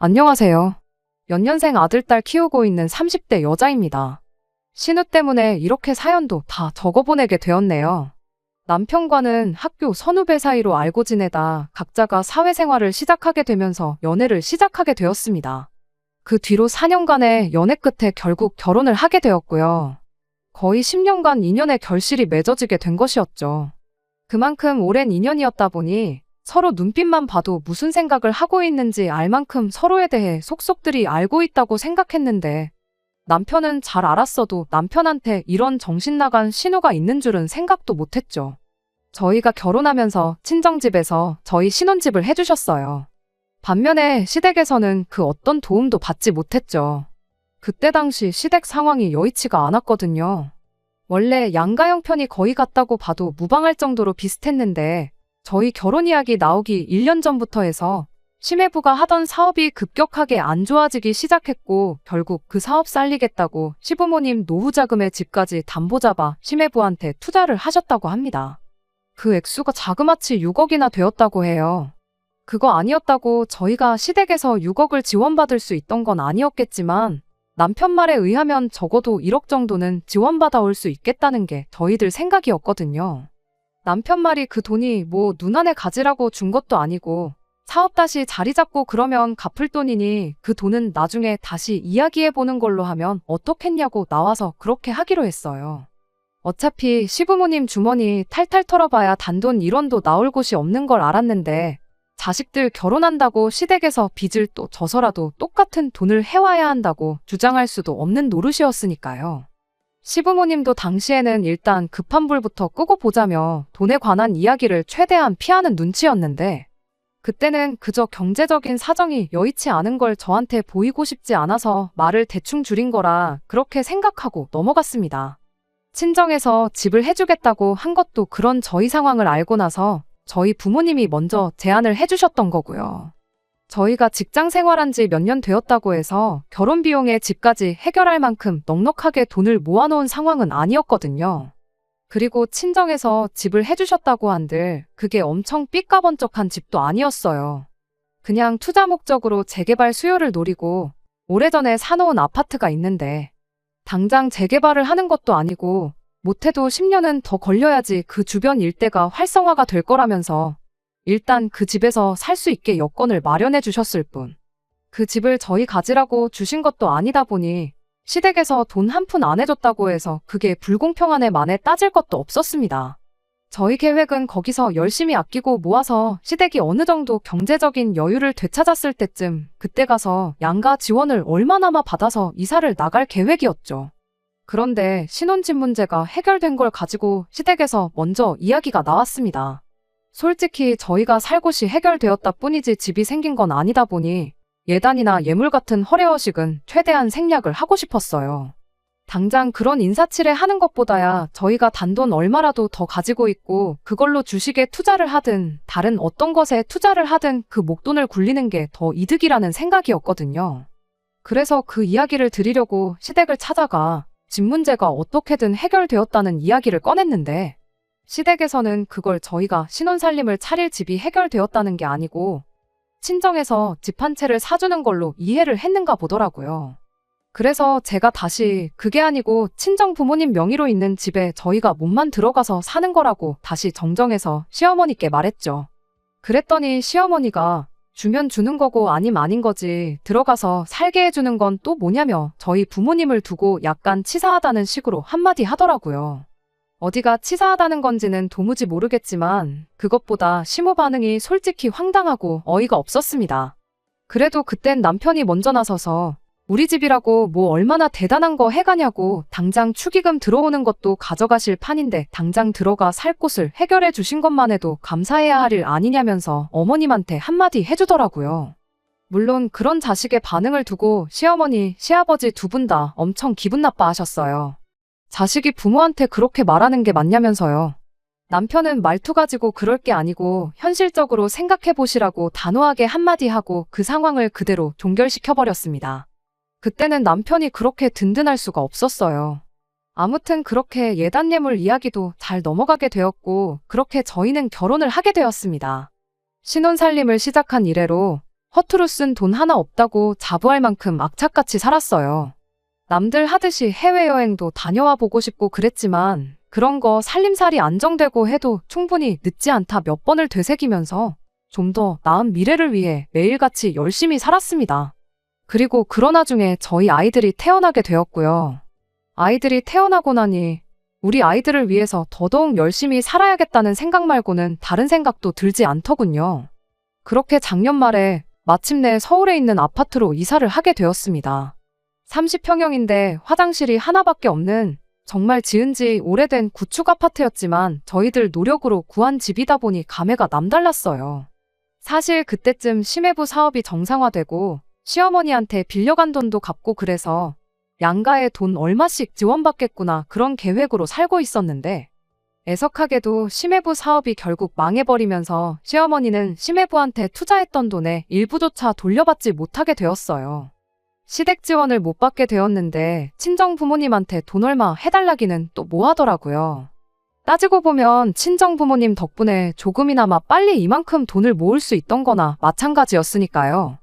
안녕하세요. 연년생 아들, 딸 키우고 있는 30대 여자입니다. 신우 때문에 이렇게 사연도 다 적어보내게 되었네요. 남편과는 학교 선후배 사이로 알고 지내다 각자가 사회생활을 시작하게 되면서 연애를 시작하게 되었습니다. 그 뒤로 4년간의 연애 끝에 결국 결혼을 하게 되었고요. 거의 10년간 인연의 결실이 맺어지게 된 것이었죠. 그만큼 오랜 인연이었다 보니 서로 눈빛만 봐도 무슨 생각을 하고 있는지 알 만큼 서로에 대해 속속들이 알고 있다고 생각했는데 남편은 잘 알았어도 남편한테 이런 정신나간 신우가 있는 줄은 생각도 못했죠. 저희가 결혼하면서 친정집에서 저희 신혼집을 해주셨어요. 반면에 시댁에서는 그 어떤 도움도 받지 못했죠. 그때 당시 시댁 상황이 여의치가 않았거든요. 원래 양가 형편이 거의 같다고 봐도 무방할 정도로 비슷했는데 저희 결혼 이야기 나오기 1년 전부터 해서 시매부가 하던 사업이 급격하게 안 좋아지기 시작했고 결국 그 사업 살리겠다고 시부모님 노후자금의 집까지 담보 잡아 시매부한테 투자를 하셨다고 합니다. 그 액수가 자그마치 6억이나 되었다고 해요. 그거 아니었다고 저희가 시댁에서 6억을 지원받을 수 있던 건 아니었겠지만 남편 말에 의하면 적어도 1억 정도는 지원받아 올 수 있겠다는 게 저희들 생각이었거든요. 남편 말이 그 돈이 뭐 눈안에 가지라고 준 것도 아니고 사업 다시 자리 잡고 그러면 갚을 돈이니 그 돈은 나중에 다시 이야기해보는 걸로 하면 어떻겠냐고 나와서 그렇게 하기로 했어요. 어차피 시부모님 주머니 탈탈 털어봐야 단돈 1원도 나올 곳이 없는 걸 알았는데 자식들 결혼한다고 시댁에서 빚을 또 져서라도 똑같은 돈을 해와야 한다고 주장할 수도 없는 노릇이었으니까요. 시부모님도 당시에는 일단 급한 불부터 끄고 보자며 돈에 관한 이야기를 최대한 피하는 눈치였는데 그때는 그저 경제적인 사정이 여의치 않은 걸 저한테 보이고 싶지 않아서 말을 대충 줄인 거라 그렇게 생각하고 넘어갔습니다. 친정에서 집을 해주겠다고 한 것도 그런 저희 상황을 알고 나서 저희 부모님이 먼저 제안을 해주셨던 거고요. 저희가 직장 생활한 지 몇 년 되었다고 해서 결혼 비용에 집까지 해결할 만큼 넉넉하게 돈을 모아놓은 상황은 아니었거든요. 그리고 친정에서 집을 해주셨다고 한들 그게 엄청 삐까번쩍한 집도 아니었어요. 그냥 투자 목적으로 재개발 수요를 노리고 오래전에 사놓은 아파트가 있는데 당장 재개발을 하는 것도 아니고 못해도 10년은 더 걸려야지 그 주변 일대가 활성화가 될 거라면서 일단 그 집에서 살 수 있게 여건을 마련해 주셨을 뿐. 그 집을 저희 가지라고 주신 것도 아니다 보니 시댁에서 돈 한 푼 안 해줬다고 해서 그게 불공평하네 만에 따질 것도 없었습니다. 저희 계획은 거기서 열심히 아끼고 모아서 시댁이 어느 정도 경제적인 여유를 되찾았을 때쯤 그때 가서 양가 지원을 얼마나마 받아서 이사를 나갈 계획이었죠. 그런데 신혼집 문제가 해결된 걸 가지고 시댁에서 먼저 이야기가 나왔습니다. 솔직히 저희가 살 곳이 해결되었다 뿐이지 집이 생긴 건 아니다 보니 예단이나 예물 같은 허례허식은 최대한 생략을 하고 싶었어요. 당장 그런 인사치레 하는 것보다야 저희가 단돈 얼마라도 더 가지고 있고 그걸로 주식에 투자를 하든 다른 어떤 것에 투자를 하든 그 목돈을 굴리는 게 더 이득이라는 생각이었거든요. 그래서 그 이야기를 드리려고 시댁을 찾아가 집 문제가 어떻게든 해결되었다는 이야기를 꺼냈는데 시댁에서는 그걸 저희가 신혼살림을 차릴 집이 해결되었다는 게 아니고 친정에서 집 한 채를 사주는 걸로 이해를 했는가 보더라고요. 그래서 제가 다시 그게 아니고 친정 부모님 명의로 있는 집에 저희가 몸만 들어가서 사는 거라고 다시 정정해서 시어머니께 말했죠. 그랬더니 시어머니가 주면 주는 거고 아님 아닌 거지 들어가서 살게 해주는 건 또 뭐냐며 저희 부모님을 두고 약간 치사하다는 식으로 한마디 하더라고요. 어디가 치사하다는 건지는 도무지 모르겠지만 그것보다 시모 반응이 솔직히 황당하고 어이가 없었습니다. 그래도 그땐 남편이 먼저 나서서 우리 집이라고 뭐 얼마나 대단한 거 해가냐고 당장 축의금 들어오는 것도 가져가실 판인데 당장 들어가 살 곳을 해결해 주신 것만 해도 감사해야 할 일 아니냐면서 어머님한테 한마디 해주더라고요. 물론 그런 자식의 반응을 두고 시어머니, 시아버지 두 분 다 엄청 기분 나빠하셨어요. 자식이 부모한테 그렇게 말하는 게 맞냐면서요. 남편은 말투 가지고 그럴 게 아니고 현실적으로 생각해 보시라고 단호하게 한마디 하고 그 상황을 그대로 종결시켜버렸습니다. 그때는 남편이 그렇게 든든할 수가 없었어요. 아무튼 그렇게 예단예물 이야기도 잘 넘어가게 되었고 그렇게 저희는 결혼을 하게 되었습니다. 신혼살림을 시작한 이래로 허투루 쓴 돈 하나 없다고 자부할 만큼 악착같이 살았어요. 남들 하듯이 해외여행도 다녀와 보고 싶고 그랬지만 그런 거 살림살이 안정되고 해도 충분히 늦지 않다 몇 번을 되새기면서 좀 더 나은 미래를 위해 매일같이 열심히 살았습니다. 그리고 그런 와중에 저희 아이들이 태어나게 되었고요. 아이들이 태어나고 나니 우리 아이들을 위해서 더더욱 열심히 살아야겠다는 생각 말고는 다른 생각도 들지 않더군요. 그렇게 작년 말에 마침내 서울에 있는 아파트로 이사를 하게 되었습니다. 30평형인데 화장실이 하나밖에 없는 정말 지은 지 오래된 구축 아파트였지만 저희들 노력으로 구한 집이다 보니 감회가 남달랐어요. 사실 그때쯤 심해부 사업이 정상화되고 시어머니한테 빌려간 돈도 갚고 그래서 양가에 돈 얼마씩 지원받겠구나 그런 계획으로 살고 있었는데 애석하게도 심해부 사업이 결국 망해버리면서 시어머니는 심해부한테 투자했던 돈의 일부조차 돌려받지 못하게 되었어요. 시댁 지원을 못 받게 되었는데 친정 부모님한테 돈 얼마 해달라기는 또 뭐 하더라고요. 따지고 보면 친정 부모님 덕분에 조금이나마 빨리 이만큼 돈을 모을 수 있던 거나 마찬가지였으니까요.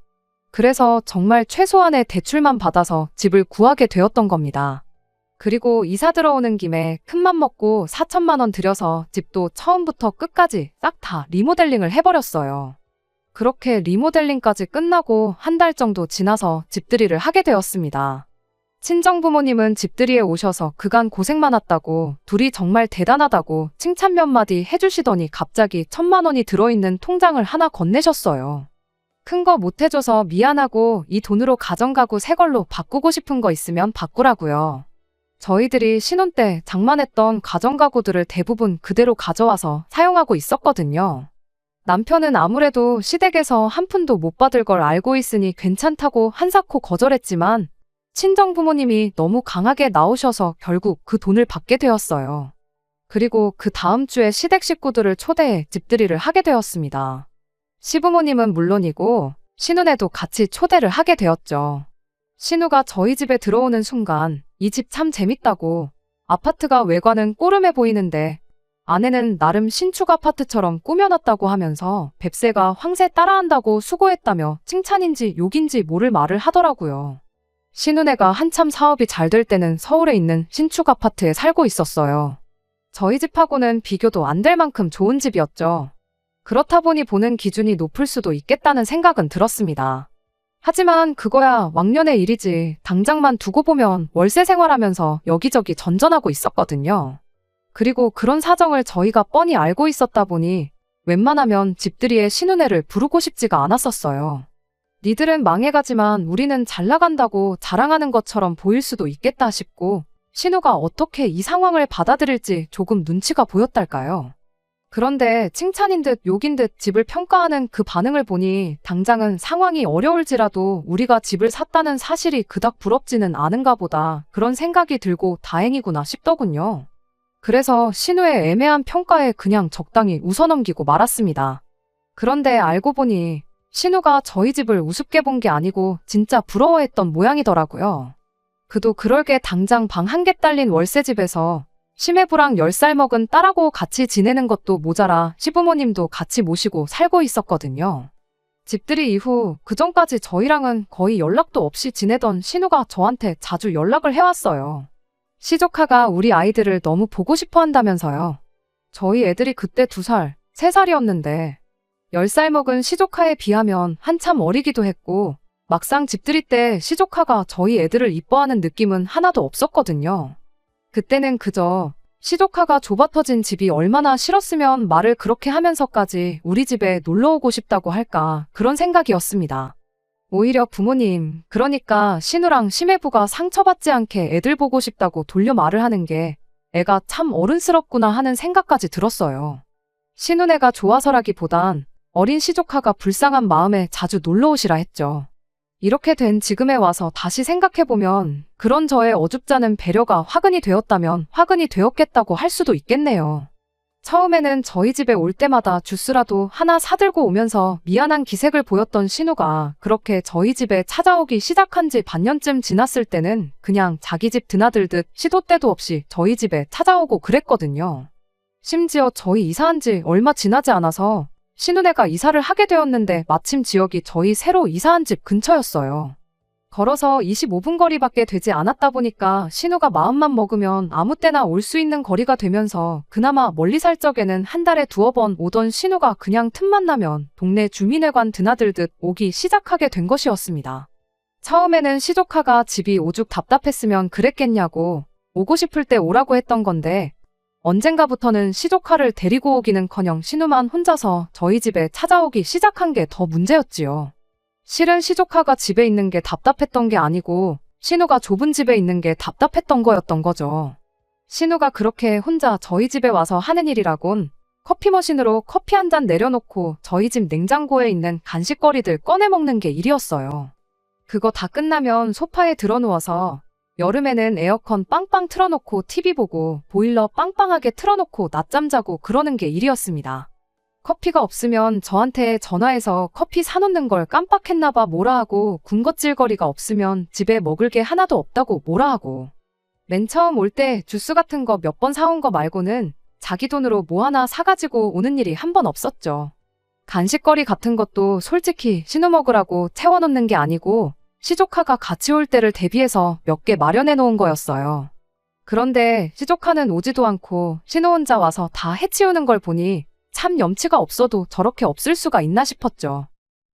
그래서 정말 최소한의 대출만 받아서 집을 구하게 되었던 겁니다. 그리고 이사 들어오는 김에 큰맘 먹고 4천만 원 들여서 집도 처음부터 끝까지 싹 다 리모델링을 해버렸어요. 그렇게 리모델링까지 끝나고 한 달 정도 지나서 집들이를 하게 되었습니다. 친정부모님은 집들이에 오셔서 그간 고생 많았다고 둘이 정말 대단하다고 칭찬 몇 마디 해주시더니 갑자기 1,000만 원이 들어있는 통장을 하나 건네셨어요. 큰 거 못 해줘서 미안하고 이 돈으로 가정가구 새 걸로 바꾸고 싶은 거 있으면 바꾸라고요. 저희들이 신혼 때 장만했던 가정가구들을 대부분 그대로 가져와서 사용하고 있었거든요. 남편은 아무래도 시댁에서 한 푼도 못 받을 걸 알고 있으니 괜찮다고 한사코 거절했지만 친정부모님이 너무 강하게 나오셔서 결국 그 돈을 받게 되었어요. 그리고 그 다음 주에 시댁 식구들을 초대해 집들이를 하게 되었습니다. 시부모님은 물론이고 신우네도 같이 초대를 하게 되었죠. 신우가 저희 집에 들어오는 순간 이 집 참 재밌다고 아파트가 외관은 꼬름해 보이는데 아내는 나름 신축 아파트처럼 꾸며놨다고 하면서 뱁새가 황새 따라한다고 수고했다며 칭찬인지 욕인지 모를 말을 하더라고요. 신우네가 한참 사업이 잘 될 때는 서울에 있는 신축 아파트에 살고 있었어요. 저희 집하고는 비교도 안 될 만큼 좋은 집이었죠. 그렇다 보니 보는 기준이 높을 수도 있겠다는 생각은 들었습니다. 하지만 그거야 왕년의 일이지 당장만 두고 보면 월세 생활하면서 여기저기 전전하고 있었거든요. 그리고 그런 사정을 저희가 뻔히 알고 있었다 보니 웬만하면 집들이에 신우네를 부르고 싶지가 않았었어요. 니들은 망해가지만 우리는 잘 나간다고 자랑하는 것처럼 보일 수도 있겠다 싶고 신우가 어떻게 이 상황을 받아들일지 조금 눈치가 보였달까요. 그런데 칭찬인 듯 욕인 듯 집을 평가하는 그 반응을 보니 당장은 상황이 어려울지라도 우리가 집을 샀다는 사실이 그닥 부럽지는 않은가 보다 그런 생각이 들고 다행이구나 싶더군요. 그래서 신우의 애매한 평가에 그냥 적당히 웃어넘기고 말았습니다. 그런데 알고 보니 신우가 저희 집을 우습게 본 게 아니고 진짜 부러워했던 모양이더라고요. 그도 그럴게 당장 방 한 개 딸린 월세집에서 심해부랑 10살 먹은 딸하고 같이 지내는 것도 모자라 시부모님도 같이 모시고 살고 있었거든요. 집들이 이후 그전까지 저희랑은 거의 연락도 없이 지내던 신우가 저한테 자주 연락을 해왔어요. 시조카가 우리 아이들을 너무 보고 싶어 한다면서요. 저희 애들이 그때 2살, 3살이었는데 10살 먹은 시조카에 비하면 한참 어리기도 했고 막상 집들이 때 시조카가 저희 애들을 이뻐하는 느낌은 하나도 없었거든요. 그때는 그저 시조카가 좁아터진 집이 얼마나 싫었으면 말을 그렇게 하면서까지 우리 집에 놀러오고 싶다고 할까 그런 생각이었습니다. 오히려 부모님, 그러니까 신우랑 심해부가 상처받지 않게 애들 보고 싶다고 돌려 말을 하는 게 애가 참 어른스럽구나 하는 생각까지 들었어요. 신우네가 좋아서라기보단 어린 시조카가 불쌍한 마음에 자주 놀러오시라 했죠. 이렇게 된 지금에 와서 다시 생각해보면 그런 저의 어줍잖은 배려가 화근이 되었다면 화근이 되었겠다고 할 수도 있겠네요. 처음에는 저희 집에 올 때마다 주스라도 하나 사들고 오면서 미안한 기색을 보였던 신우가 그렇게 저희 집에 찾아오기 시작한 지 반년쯤 지났을 때는 그냥 자기 집 드나들듯 시도 때도 없이 저희 집에 찾아오고 그랬거든요. 심지어 저희 이사한 지 얼마 지나지 않아서 신우네가 이사를 하게 되었는데 마침 지역이 저희 새로 이사한 집 근처였어요. 걸어서 25분 거리밖에 되지 않았다 보니까 신우가 마음만 먹으면 아무 때나 올 수 있는 거리가 되면서 그나마 멀리 살 적에는 한 달에 2번 오던 신우가 그냥 틈만 나면 동네 주민회관 드나들듯 오기 시작하게 된 것이었습니다. 처음에는 시조카가 집이 오죽 답답했으면 그랬겠냐고 오고 싶을 때 오라고 했던 건데 언젠가부터는 시조카를 데리고 오기는커녕 신우만 혼자서 저희 집에 찾아오기 시작한 게 더 문제였지요. 실은 시조카가 집에 있는 게 답답했던 게 아니고 신우가 좁은 집에 있는 게 답답했던 거였던 거죠. 신우가 그렇게 혼자 저희 집에 와서 하는 일이라곤 커피 머신으로 커피 한 잔 내려놓고 저희 집 냉장고에 있는 간식거리들 꺼내 먹는 게 일이었어요. 그거 다 끝나면 소파에 들어누워서 여름에는 에어컨 빵빵 틀어놓고 TV 보고 보일러 빵빵하게 틀어놓고 낮잠 자고 그러는 게 일이었습니다. 커피가 없으면 저한테 전화해서 커피 사놓는 걸 깜빡했나봐 뭐라 하고 군것질거리가 없으면 집에 먹을 게 하나도 없다고 뭐라 하고 맨 처음 올 때 주스 같은 거 몇 번 사온 거 말고는 자기 돈으로 뭐 하나 사가지고 오는 일이 한 번 없었죠. 간식거리 같은 것도 솔직히 신우 먹으라고 채워놓는 게 아니고 시조카가 같이 올 때를 대비해서 몇 개 마련해 놓은 거였어요. 그런데 시조카는 오지도 않고 신우 혼자 와서 다 해치우는 걸 보니 참 염치가 없어도 저렇게 없을 수가 있나 싶었죠.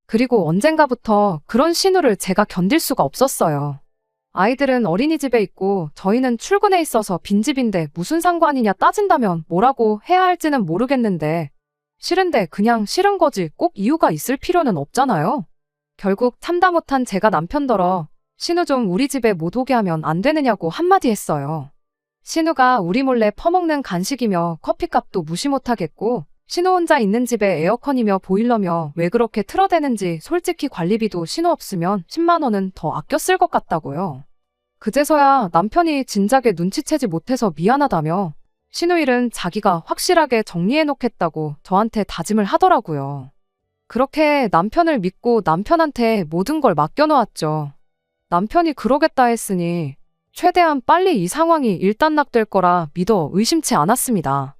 그리고 언젠가부터 그런 신우를 제가 견딜 수가 없었어요. 아이들은 어린이집에 있고 저희는 출근해 있어서 빈집인데 무슨 상관이냐 따진다면 뭐라고 해야 할지는 모르겠는데 싫은데 그냥 싫은 거지 꼭 이유가 있을 필요는 없잖아요. 결국 참다 못한 제가 남편더러 신우 좀 우리 집에 못 오게 하면 안 되느냐고 한마디 했어요. 신우가 우리 몰래 퍼먹는 간식이며 커피값도 무시 못하겠고 신우 혼자 있는 집에 에어컨이며 보일러며 왜 그렇게 틀어대는지 솔직히 관리비도 신우 없으면 10만 원은 더 아껴 쓸 것 같다고요. 그제서야 남편이 진작에 눈치채지 못해서 미안하다며 신우 일은 자기가 확실하게 정리해 놓겠다고 저한테 다짐을 하더라고요. 그렇게 남편을 믿고 남편한테 모든 걸 맡겨놓았죠. 남편이 그러겠다 했으니 최대한 빨리 이 상황이 일단락될 거라 믿어 의심치 않았습니다.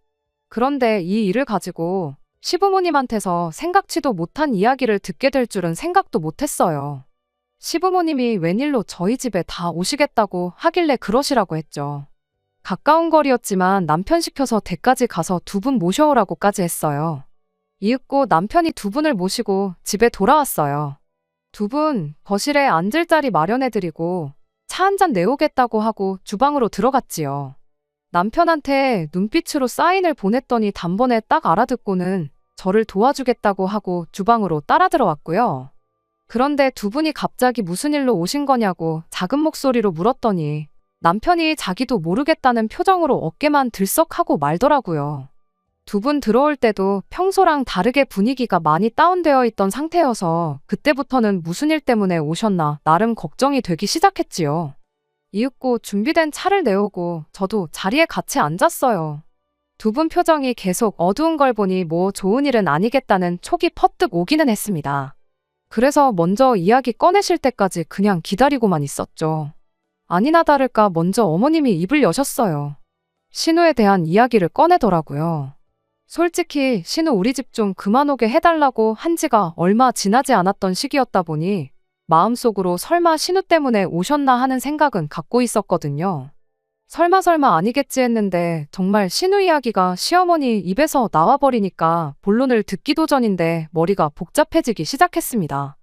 그런데 이 일을 가지고 시부모님한테서 생각지도 못한 이야기를 듣게 될 줄은 생각도 못했어요. 시부모님이 웬일로 저희 집에 다 오시겠다고 하길래 그러시라고 했죠. 가까운 거리였지만 남편 시켜서 댁까지 가서 두 분 모셔오라고까지 했어요. 이윽고 남편이 두 분을 모시고 집에 돌아왔어요. 두 분 거실에 앉을 자리 마련해드리고 차 한 잔 내오겠다고 하고 주방으로 들어갔지요. 남편한테 눈빛으로 사인을 보냈더니 단번에 딱 알아듣고는 저를 도와주겠다고 하고 주방으로 따라 들어왔고요. 그런데 두 분이 갑자기 무슨 일로 오신 거냐고 작은 목소리로 물었더니 남편이 자기도 모르겠다는 표정으로 어깨만 들썩하고 말더라고요. 두 분 들어올 때도 평소랑 다르게 분위기가 많이 다운되어 있던 상태여서 그때부터는 무슨 일 때문에 오셨나 나름 걱정이 되기 시작했지요. 이윽고 준비된 차를 내오고 저도 자리에 같이 앉았어요. 두 분 표정이 계속 어두운 걸 보니 뭐 좋은 일은 아니겠다는 촉이 퍼뜩 오기는 했습니다. 그래서 먼저 이야기 꺼내실 때까지 그냥 기다리고만 있었죠. 아니나 다를까 먼저 어머님이 입을 여셨어요. 신우에 대한 이야기를 꺼내더라고요. 솔직히 신우 우리 집 좀 그만 오게 해달라고 한 지가 얼마 지나지 않았던 시기였다 보니 마음속으로 설마 신우 때문에 오셨나 하는 생각은 갖고 있었거든요. 설마 아니겠지 했는데 정말 신우 이야기가 시어머니 입에서 나와버리니까 본론을 듣기도 전인데 머리가 복잡해지기 시작했습니다.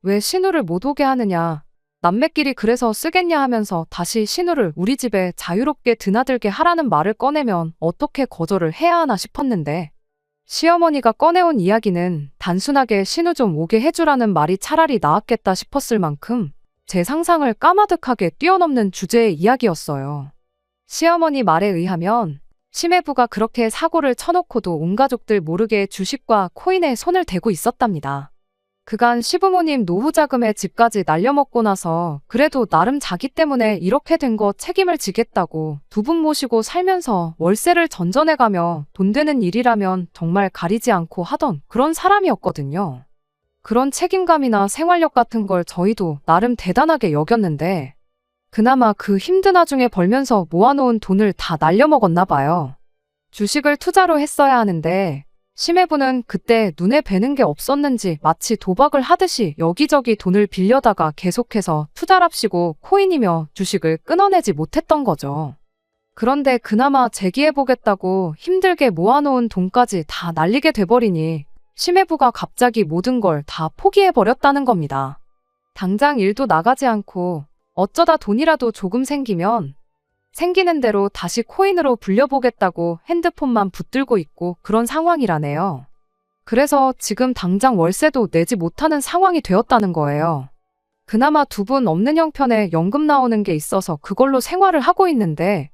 왜 신우를 못 오게 하느냐, 남매끼리 그래서 쓰겠냐 하면서 다시 신우를 우리 집에 자유롭게 드나들게 하라는 말을 꺼내면 어떻게 거절을 해야 하나 싶었는데 시어머니가 꺼내온 이야기는 단순하게 신우 좀 오게 해주라는 말이 차라리 나았겠다 싶었을 만큼 제 상상을 까마득하게 뛰어넘는 주제의 이야기였어요. 시어머니 말에 의하면 시매부가 그렇게 사고를 쳐놓고도 온 가족들 모르게 주식과 코인에 손을 대고 있었답니다. 그간 시부모님 노후 자금에 집까지 날려먹고 나서 그래도 나름 자기 때문에 이렇게 된 거 책임을 지겠다고 두 분 모시고 살면서 월세를 전전해가며 돈 되는 일이라면 정말 가리지 않고 하던 그런 사람이었거든요. 그런 책임감이나 생활력 같은 걸 저희도 나름 대단하게 여겼는데 그나마 그 힘든 와중에 벌면서 모아놓은 돈을 다 날려먹었나 봐요. 주식을 투자로 했어야 하는데 심해부는 그때 눈에 뵈는 게 없었는지 마치 도박을 하듯이 여기저기 돈을 빌려다가 계속해서 투자랍시고 코인이며 주식을 끊어내지 못했던 거죠. 그런데 그나마 재기해보겠다고 힘들게 모아놓은 돈까지 다 날리게 돼버리니 심해부가 갑자기 모든 걸 다 포기해버렸다는 겁니다. 당장 일도 나가지 않고 어쩌다 돈이라도 조금 생기면 생기는 대로 다시 코인으로 불려보겠다고 핸드폰만 붙들고 있고 그런 상황이라네요. 그래서 지금 당장 월세도 내지 못하는 상황이 되었다는 거예요. 그나마 두 분 없는 형편에 연금 나오는 게 있어서 그걸로 생활을 하고 있는데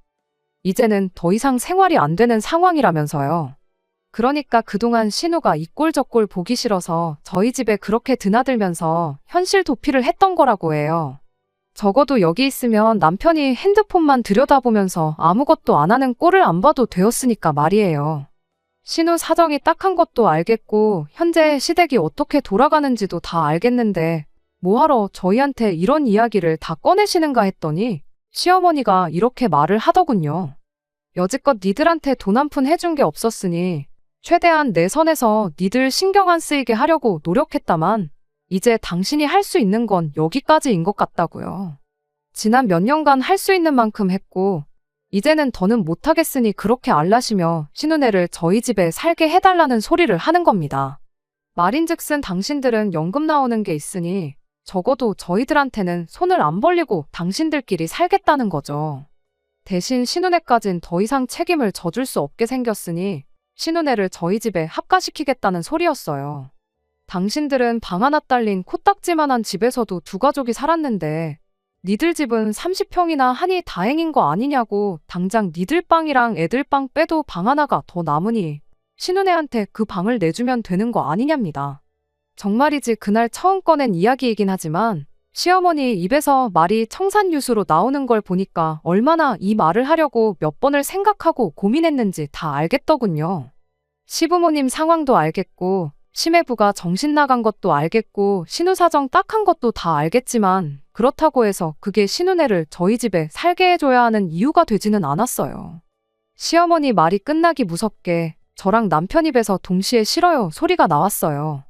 이제는 더 이상 생활이 안 되는 상황이라면서요. 그러니까 그동안 신우가 이 꼴 저 꼴 보기 싫어서 저희 집에 그렇게 드나들면서 현실 도피를 했던 거라고 해요. 적어도 여기 있으면 남편이 핸드폰만 들여다보면서 아무것도 안 하는 꼴을 안 봐도 되었으니까 말이에요. 신우 사정이 딱한 것도 알겠고 현재 시댁이 어떻게 돌아가는지도 다 알겠는데 뭐하러 저희한테 이런 이야기를 다 꺼내시는가 했더니 시어머니가 이렇게 말을 하더군요. 여지껏 니들한테 돈 한 푼 해준 게 없었으니 최대한 내 선에서 니들 신경 안 쓰이게 하려고 노력했다만 이제 당신이 할 수 있는 건 여기까지인 것 같다고요. 지난 몇 년간 할 수 있는 만큼 했고 이제는 더는 못하겠으니 그렇게 알라시며 신우네를 저희 집에 살게 해달라는 소리를 하는 겁니다. 말인즉슨 당신들은 연금 나오는 게 있으니 적어도 저희들한테는 손을 안 벌리고 당신들끼리 살겠다는 거죠. 대신 신우네까진 더 이상 책임을 져줄 수 없게 생겼으니 신우네를 저희 집에 합가시키겠다는 소리였어요. 당신들은 방 하나 딸린 코딱지만한 집에서도 두 가족이 살았는데 니들 집은 30평이나 하니 다행인 거 아니냐고 당장 니들 방이랑 애들 방 빼도 방 하나가 더 남으니 신우네한테 그 방을 내주면 되는 거 아니냐입니다. 정말이지 그날 처음 꺼낸 이야기이긴 하지만 시어머니 입에서 말이 청산유수로 나오는 걸 보니까 얼마나 이 말을 하려고 몇 번을 생각하고 고민했는지 다 알겠더군요. 시부모님 상황도 알겠고 심해부가 정신 나간 것도 알겠고 신우 사정 딱한 것도 다 알겠지만 그렇다고 해서 그게 신우네를 저희 집에 살게 해줘야 하는 이유가 되지는 않았어요. 시어머니 말이 끝나기 무섭게 저랑 남편 입에서 동시에 싫어요 소리가 나왔어요.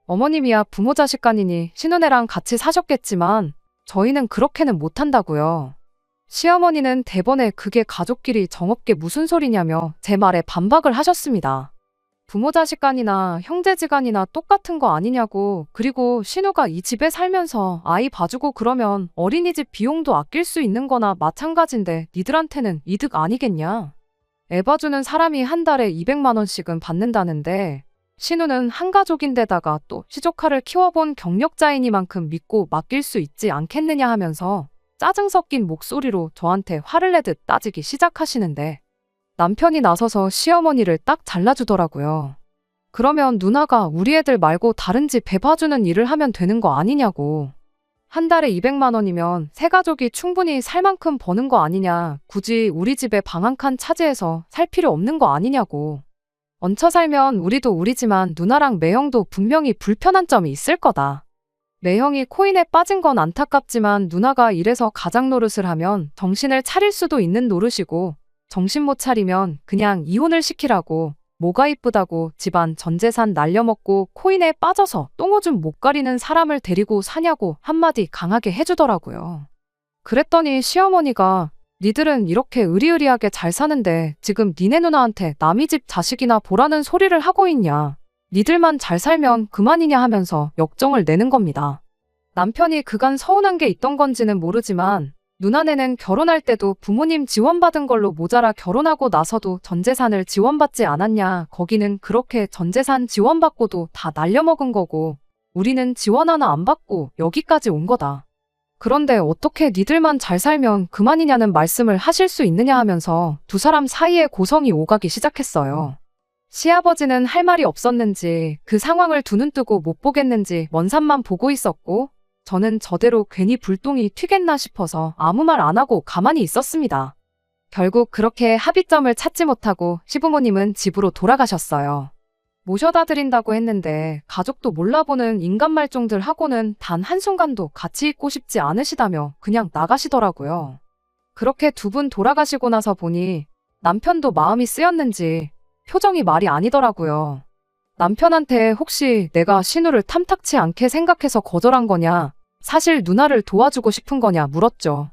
어머님이야 부모 자식 간이니 신우네랑 같이 사셨겠지만 저희는 그렇게는 못한다고요. 시어머니는 대번에 그게 가족끼리 정없게 무슨 소리냐며 제 말에 반박을 하셨습니다. 부모 자식간이나 형제지간이나 똑같은 거 아니냐고. 그리고 신우가 이 집에 살면서 아이 봐주고 그러면 어린이집 비용도 아낄 수 있는 거나 마찬가지인데 니들한테는 이득 아니겠냐. 애 봐주는 사람이 한 달에 200만 원씩은 받는다는데 신우는 한 가족인데다가 또 시조카를 키워본 경력자이니만큼 믿고 맡길 수 있지 않겠느냐 하면서 짜증 섞인 목소리로 저한테 화를 내듯 따지기 시작하시는데 남편이 나서서 시어머니를 딱 잘라주더라고요. 그러면 누나가 우리 애들 말고 다른 집 애 봐주는 일을 하면 되는 거 아니냐고. 한 달에 200만 원이면 세 가족이 충분히 살 만큼 버는 거 아니냐. 굳이 우리 집에 방 한 칸 차지해서 살 필요 없는 거 아니냐고. 얹혀 살면 우리도 우리지만 누나랑 매형도 분명히 불편한 점이 있을 거다. 매형이 코인에 빠진 건 안타깝지만 누나가 이래서 가장 노릇을 하면 정신을 차릴 수도 있는 노릇이고 정신 못 차리면 그냥 이혼을 시키라고. 뭐가 이쁘다고 집안 전 재산 날려먹고 코인에 빠져서 똥오줌 못 가리는 사람을 데리고 사냐고 한마디 강하게 해주더라고요. 그랬더니 시어머니가 니들은 이렇게 의리의리하게 잘 사는데 지금 니네 누나한테 남의 집 자식이나 보라는 소리를 하고 있냐. 니들만 잘 살면 그만이냐 하면서 역정을 내는 겁니다. 남편이 그간 서운한 게 있던 건지는 모르지만 누나네는 결혼할 때도 부모님 지원받은 걸로 모자라 결혼하고 나서도 전재산을 지원받지 않았냐. 거기는 그렇게 전재산 지원받고도 다 날려먹은 거고 우리는 지원 하나 안 받고 여기까지 온 거다. 그런데 어떻게 니들만 잘 살면 그만이냐는 말씀을 하실 수 있느냐 하면서 두 사람 사이에 고성이 오가기 시작했어요. 시아버지는 할 말이 없었는지 그 상황을 두 눈 뜨고 못 보겠는지 먼 산만 보고 있었고 저는 저대로 괜히 불똥이 튀겠나 싶어서 아무 말 안 하고 가만히 있었습니다. 결국 그렇게 합의점을 찾지 못하고 시부모님은 집으로 돌아가셨어요. 모셔다 드린다고 했는데 가족도 몰라보는 인간 말종들 하고는 단 한순간도 같이 있고 싶지 않으시다며 그냥 나가시더라고요. 그렇게 두 분 돌아가시고 나서 보니 남편도 마음이 쓰였는지 표정이 말이 아니더라고요. 남편한테 혹시 내가 신우를 탐탁치 않게 생각해서 거절한 거냐, 사실 누나를 도와주고 싶은 거냐 물었죠.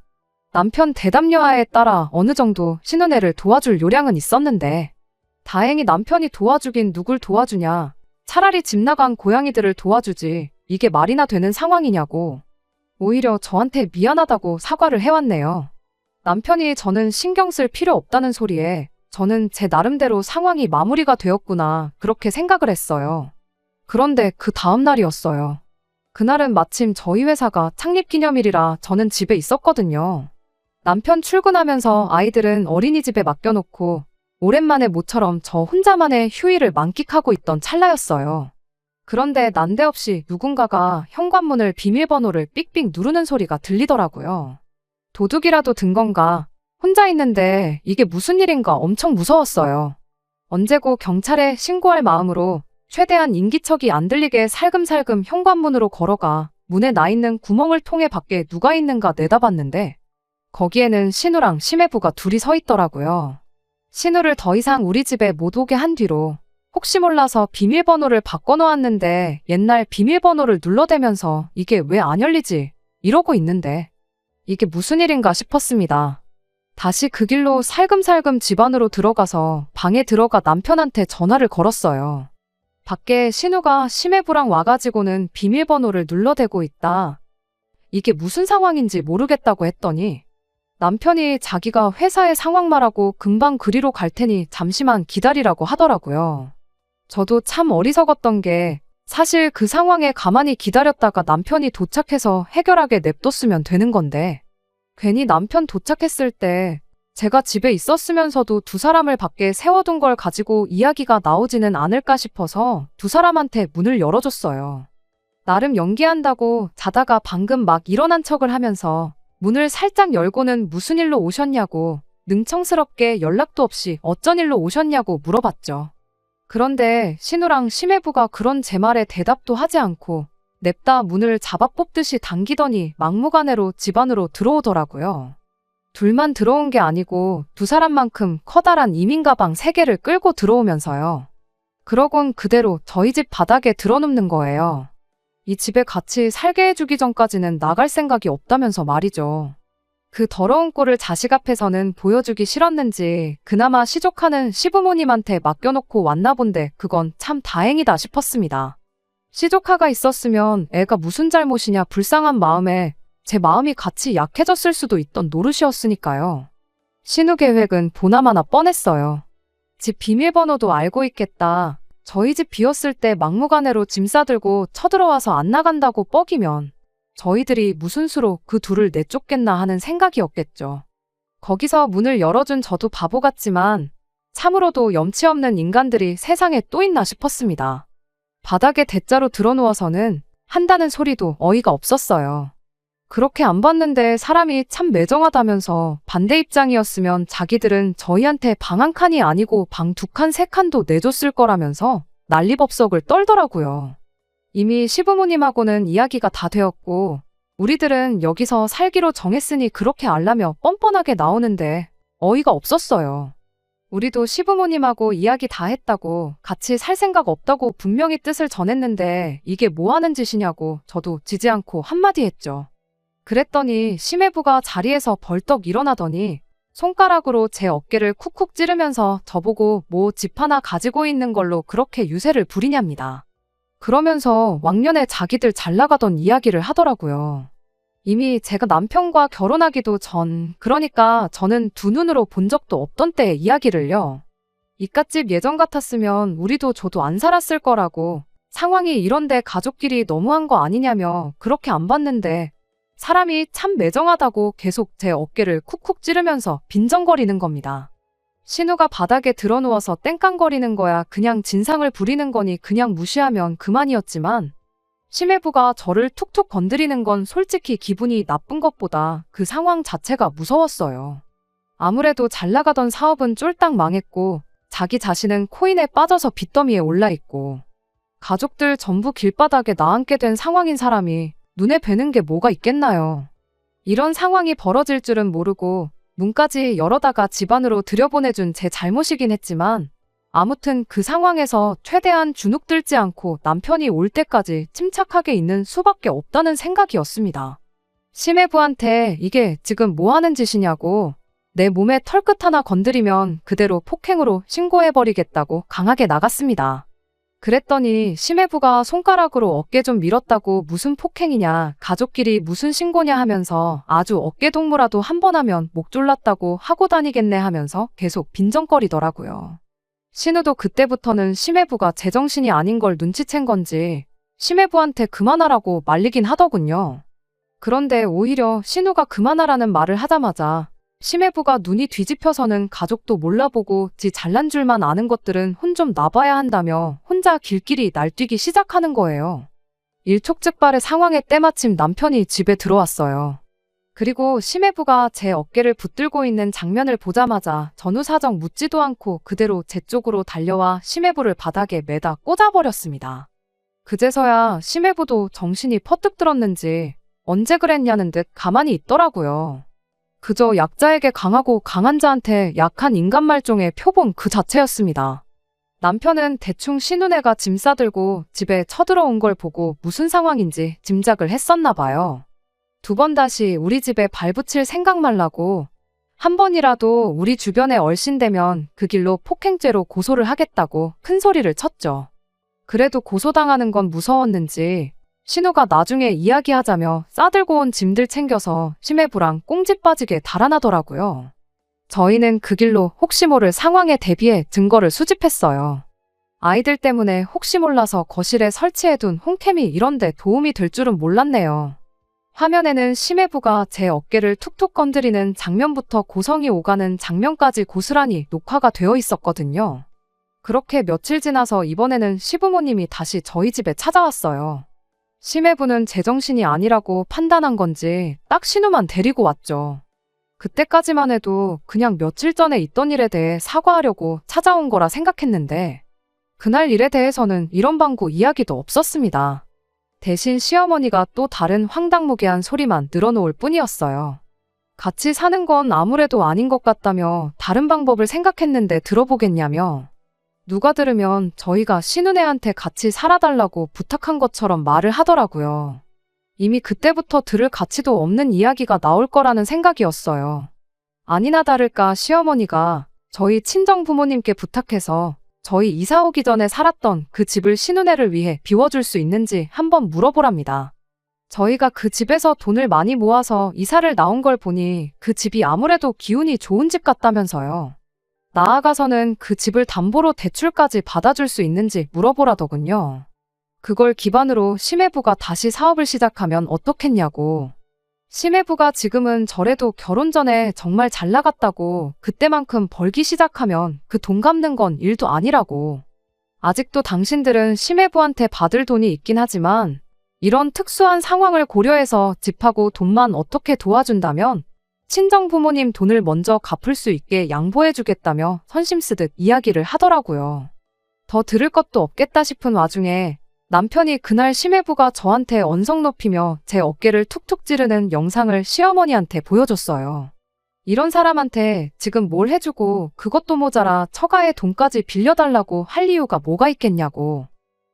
남편 대답 여하에 따라 어느 정도 신우네를 도와줄 요량은 있었는데, 다행히 남편이 도와주긴 누굴 도와주냐, 차라리 집 나간 고양이들을 도와주지, 이게 말이나 되는 상황이냐고. 오히려 저한테 미안하다고 사과를 해왔네요. 남편이 저는 신경 쓸 필요 없다는 소리에 저는 제 나름대로 상황이 마무리가 되었구나, 그렇게 생각을 했어요. 그런데 그 다음 날이었어요. 그날은 마침 저희 회사가 창립기념일이라 저는 집에 있었거든요. 남편 출근하면서 아이들은 어린이집에 맡겨놓고 오랜만에 모처럼 저 혼자만의 휴일을 만끽하고 있던 찰나였어요. 그런데 난데없이 누군가가 현관문을 비밀번호를 삑삑 누르는 소리가 들리더라고요. 도둑이라도 든 건가? 혼자 있는데 이게 무슨 일인가 엄청 무서웠어요. 언제고 경찰에 신고할 마음으로 최대한 인기척이 안 들리게 살금살금 현관문으로 걸어가 문에 나 있는 구멍을 통해 밖에 누가 있는가 내다봤는데, 거기에는 신우랑 심해부가 둘이 서 있더라고요. 신우를 더 이상 우리 집에 못 오게 한 뒤로 혹시 몰라서 비밀번호를 바꿔놓았는데 옛날 비밀번호를 눌러대면서 이게 왜 안 열리지? 이러고 있는데 이게 무슨 일인가 싶었습니다. 다시 그 길로 살금살금 집 안으로 들어가서 방에 들어가 남편한테 전화를 걸었어요. 밖에 신우가 심해부랑 와가지고는 비밀번호를 눌러대고 있다. 이게 무슨 상황인지 모르겠다고 했더니 남편이 자기가 회사의 상황 말하고 금방 그리로 갈 테니 잠시만 기다리라고 하더라고요. 저도 참 어리석었던 게, 사실 그 상황에 가만히 기다렸다가 남편이 도착해서 해결하게 냅뒀으면 되는 건데, 괜히 남편 도착했을 때 제가 집에 있었으면서도 두 사람을 밖에 세워둔 걸 가지고 이야기가 나오지는 않을까 싶어서 두 사람한테 문을 열어줬어요. 나름 연기한다고 자다가 방금 막 일어난 척을 하면서 문을 살짝 열고는 무슨 일로 오셨냐고 능청스럽게 연락도 없이 어쩐 일로 오셨냐고 물어봤죠. 그런데 신우랑 심해부가 그런 제 말에 대답도 하지 않고 냅다 문을 잡아 뽑듯이 당기더니 막무가내로 집 안으로 들어오더라고요. 둘만 들어온 게 아니고 두 사람만큼 커다란 이민 가방 3개를 끌고 들어오면서요. 그러곤 그대로 저희 집 바닥에 드러눕는 거예요. 이 집에 같이 살게 해주기 전까지는 나갈 생각이 없다면서 말이죠. 그 더러운 꼴을 자식 앞에서는 보여주기 싫었는지 그나마 시족하는 시부모님한테 맡겨놓고 왔나 본데 그건 참 다행이다 싶었습니다. 시조카가 있었으면 애가 무슨 잘못이냐 불쌍한 마음에 제 마음이 같이 약해졌을 수도 있던 노릇이었으니까요. 신우 계획은 보나마나 뻔했어요. 집 비밀번호도 알고 있겠다. 저희 집 비었을 때 막무가내로 짐 싸들고 쳐들어와서 안 나간다고 뻐기면 저희들이 무슨 수로 그 둘을 내쫓겠나 하는 생각이었겠죠. 거기서 문을 열어준 저도 바보 같지만 참으로도 염치 없는 인간들이 세상에 또 있나 싶었습니다. 바닥에 대자로 드러누워서는 한다는 소리도 어이가 없었어요. 그렇게 안 봤는데 사람이 참 매정하다면서 반대 입장이었으면 자기들은 저희한테 방 한 칸이 아니고 방 2칸, 3칸도 내줬을 거라면서 난리법석을 떨더라고요. 이미 시부모님하고는 이야기가 다 되었고 우리들은 여기서 살기로 정했으니 그렇게 알라며 뻔뻔하게 나오는데 어이가 없었어요. 우리도 시부모님하고 이야기 다 했다고 같이 살 생각 없다고 분명히 뜻을 전했는데 이게 뭐 하는 짓이냐고 저도 지지 않고 한마디 했죠. 그랬더니 심해부가 자리에서 벌떡 일어나더니 손가락으로 제 어깨를 쿡쿡 찌르면서 저보고 뭐 집 하나 가지고 있는 걸로 그렇게 유세를 부리냐입니다. 그러면서 왕년에 자기들 잘 나가던 이야기를 하더라고요. 이미 제가 남편과 결혼하기도 전, 그러니까 저는 두 눈으로 본 적도 없던 때의 이야기를요. 이깟집 예전 같았으면 우리도 저도 안 살았을 거라고, 상황이 이런데 가족끼리 너무한 거 아니냐며 그렇게 안 봤는데 사람이 참 매정하다고 계속 제 어깨를 쿡쿡 찌르면서 빈정거리는 겁니다. 신우가 바닥에 드러누워서 땡깡거리는 거야 그냥 진상을 부리는 거니 그냥 무시하면 그만이었지만 심해부가 저를 툭툭 건드리는 건 솔직히 기분이 나쁜 것보다 그 상황 자체가 무서웠어요. 아무래도 잘 나가던 사업은 쫄딱 망했고 자기 자신은 코인에 빠져서 빚더미에 올라있고 가족들 전부 길바닥에 나앉게 된 상황인 사람이 눈에 뵈는 게 뭐가 있겠나요. 이런 상황이 벌어질 줄은 모르고 문까지 열어다가 집 안으로 들여보내준 제 잘못이긴 했지만 아무튼 그 상황에서 최대한 주눅 들지 않고 남편이 올 때까지 침착하게 있는 수밖에 없다는 생각이었습니다. 심해부한테 이게 지금 뭐 하는 짓이냐고, 내 몸에 털끝 하나 건드리면 그대로 폭행으로 신고해버리겠다고 강하게 나갔습니다. 그랬더니 심해부가 손가락으로 어깨 좀 밀었다고 무슨 폭행이냐, 가족끼리 무슨 신고냐 하면서 아주 어깨 동무라도 한 번 하면 목 졸랐다고 하고 다니겠네 하면서 계속 빈정거리더라고요. 신우도 그때부터는 심해부가 제정신이 아닌 걸 눈치챈 건지 심해부한테 그만하라고 말리긴 하더군요. 그런데 오히려 신우가 그만하라는 말을 하자마자 심해부가 눈이 뒤집혀서는 가족도 몰라보고 지 잘난 줄만 아는 것들은 혼 좀 놔봐야 한다며 혼자 길길이 날뛰기 시작하는 거예요. 일촉즉발의 상황에 때마침 남편이 집에 들어왔어요. 그리고 심해부가 제 어깨를 붙들고 있는 장면을 보자마자 전후사정 묻지도 않고 그대로 제 쪽으로 달려와 심해부를 바닥에 매다 꽂아버렸습니다. 그제서야 심해부도 정신이 퍼뜩 들었는지 언제 그랬냐는 듯 가만히 있더라고요. 그저 약자에게 강하고 강한 자한테 약한 인간 말종의 표본 그 자체였습니다. 남편은 대충 신우네가 짐 싸들고 집에 쳐들어온 걸 보고 무슨 상황인지 짐작을 했었나 봐요. 두 번 다시 우리 집에 발붙일 생각 말라고, 한 번이라도 우리 주변에 얼씬되면 그 길로 폭행죄로 고소를 하겠다고 큰 소리를 쳤죠. 그래도 고소당하는 건 무서웠는지 신우가 나중에 이야기하자며 싸들고 온 짐들 챙겨서 심해부랑 꽁지 빠지게 달아나더라고요. 저희는 그 길로 혹시 모를 상황에 대비해 증거를 수집했어요. 아이들 때문에 혹시 몰라서 거실에 설치해둔 홈캠이 이런데 도움이 될 줄은 몰랐네요. 화면에는 심해부가 제 어깨를 툭툭 건드리는 장면부터 고성이 오가는 장면까지 고스란히 녹화가 되어 있었거든요. 그렇게 며칠 지나서 이번에는 시부모님이 다시 저희 집에 찾아왔어요. 심해부는 제정신이 아니라고 판단한 건지 딱 신우만 데리고 왔죠. 그때까지만 해도 그냥 며칠 전에 있던 일에 대해 사과하려고 찾아온 거라 생각했는데 그날 일에 대해서는 이런 방구 이야기도 없었습니다. 대신 시어머니가 또 다른 황당무계한 소리만 늘어놓을 뿐이었어요. 같이 사는 건 아무래도 아닌 것 같다며 다른 방법을 생각했는데 들어보겠냐며, 누가 들으면 저희가 신우네한테 같이 살아달라고 부탁한 것처럼 말을 하더라고요. 이미 그때부터 들을 가치도 없는 이야기가 나올 거라는 생각이었어요. 아니나 다를까 시어머니가 저희 친정 부모님께 부탁해서 저희 이사 오기 전에 살았던 그 집을 신우네를 위해 비워줄 수 있는지 한번 물어보랍니다. 저희가 그 집에서 돈을 많이 모아서 이사를 나온 걸 보니 그 집이 아무래도 기운이 좋은 집 같다면서요. 나아가서는 그 집을 담보로 대출까지 받아줄 수 있는지 물어보라더군요. 그걸 기반으로 심해부가 다시 사업을 시작하면 어떻겠냐고. 심해부가 지금은 저래도 결혼 전에 정말 잘 나갔다고 그때만큼 벌기 시작하면 그 돈 갚는 건 일도 아니라고. 아직도 당신들은 심해부한테 받을 돈이 있긴 하지만 이런 특수한 상황을 고려해서 집하고 돈만 어떻게 도와준다면 친정 부모님 돈을 먼저 갚을 수 있게 양보해주겠다며 선심 쓰듯 이야기를 하더라고요. 더 들을 것도 없겠다 싶은 와중에 남편이 그날 심해부가 저한테 언성 높이며 제 어깨를 툭툭 찌르는 영상을 시어머니한테 보여줬어요. 이런 사람한테 지금 뭘 해주고 그것도 모자라 처가의 돈까지 빌려달라고 할 이유가 뭐가 있겠냐고.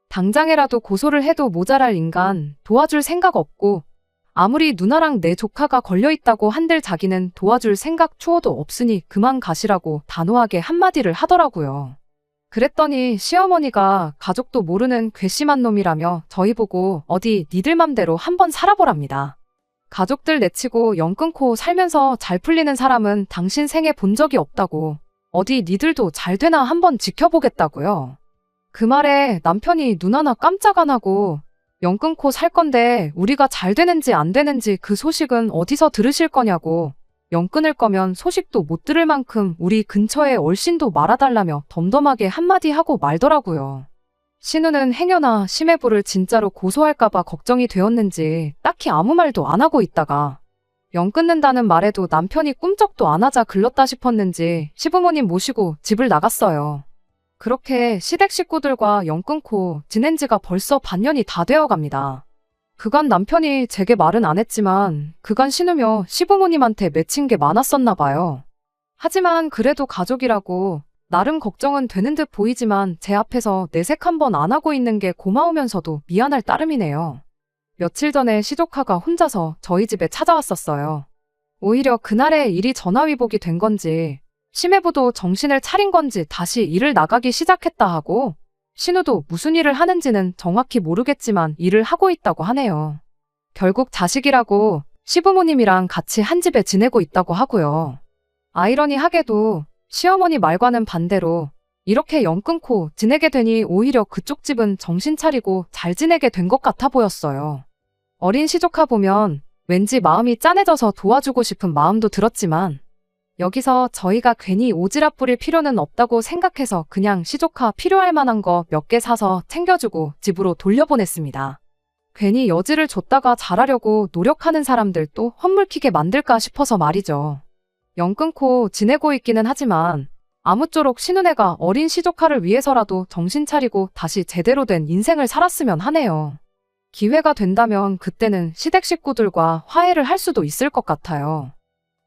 당장에라도 고소를 해도 모자랄 인간 도와줄 생각 없고 아무리 누나랑 내 조카가 걸려있다고 한들 자기는 도와줄 생각 추호도 없으니 그만 가시라고 단호하게 한마디를 하더라고요. 그랬더니 시어머니가 가족도 모르는 괘씸한 놈이라며 저희 보고 어디 니들 맘대로 한번 살아보랍니다. 가족들 내치고 연 끊고 살면서 잘 풀리는 사람은 당신 생에 본 적이 없다고. 어디 니들도 잘 되나 한번 지켜보겠다고요. 그 말에 남편이 눈 하나 깜짝 안 하고 연 끊고 살 건데 우리가 잘 되는지 안 되는지 그 소식은 어디서 들으실 거냐고. 연 끊을 거면 소식도 못 들을 만큼 우리 근처에 얼씬도 말아달라며 덤덤하게 한마디 하고 말더라고요. 신우는 행여나 심해부를 진짜로 고소할까봐 걱정이 되었는지 딱히 아무 말도 안 하고 있다가 연 끊는다는 말에도 남편이 꿈쩍도 안 하자 글렀다 싶었는지 시부모님 모시고 집을 나갔어요. 그렇게 시댁 식구들과 연 끊고 지낸 지가 벌써 반년이 다 되어갑니다. 그간 남편이 제게 말은 안 했지만 그간 신우며 시부모님한테 맺힌 게 많았었나 봐요. 하지만 그래도 가족이라고 나름 걱정은 되는 듯 보이지만 제 앞에서 내색 한번 안 하고 있는 게 고마우면서도 미안할 따름이네요. 며칠 전에 시조카가 혼자서 저희 집에 찾아왔었어요. 오히려 그날에 일이 전화위복이 된 건지 심해부도 정신을 차린 건지 다시 일을 나가기 시작했다 하고 신우도 무슨 일을 하는지는 정확히 모르겠지만 일을 하고 있다고 하네요. 결국 자식이라고 시부모님이랑 같이 한 집에 지내고 있다고 하고요. 아이러니하게도 시어머니 말과는 반대로 이렇게 연 끊고 지내게 되니 오히려 그쪽 집은 정신 차리고 잘 지내게 된 것 같아 보였어요. 어린 시조카 보면 왠지 마음이 짠해져서 도와주고 싶은 마음도 들었지만 여기서 저희가 괜히 오지랖 부릴 필요는 없다고 생각해서 그냥 시조카 필요할 만한 거 몇 개 사서 챙겨주고 집으로 돌려보냈습니다. 괜히 여지를 줬다가 잘하려고 노력하는 사람들도 헛물키게 만들까 싶어서 말이죠. 연 끊고 지내고 있기는 하지만 아무쪼록 신우네가 어린 시조카를 위해서라도 정신 차리고 다시 제대로 된 인생을 살았으면 하네요. 기회가 된다면 그때는 시댁 식구들과 화해를 할 수도 있을 것 같아요.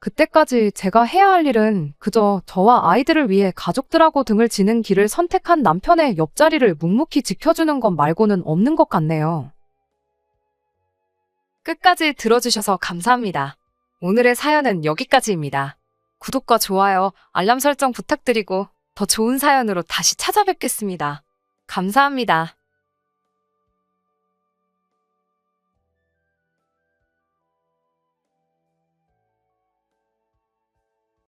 그때까지 제가 해야 할 일은 그저 저와 아이들을 위해 가족들하고 등을 지는 길을 선택한 남편의 옆자리를 묵묵히 지켜주는 것 말고는 없는 것 같네요. 끝까지 들어주셔서 감사합니다. 오늘의 사연은 여기까지입니다. 구독과 좋아요, 알람 설정 부탁드리고 더 좋은 사연으로 다시 찾아뵙겠습니다. 감사합니다.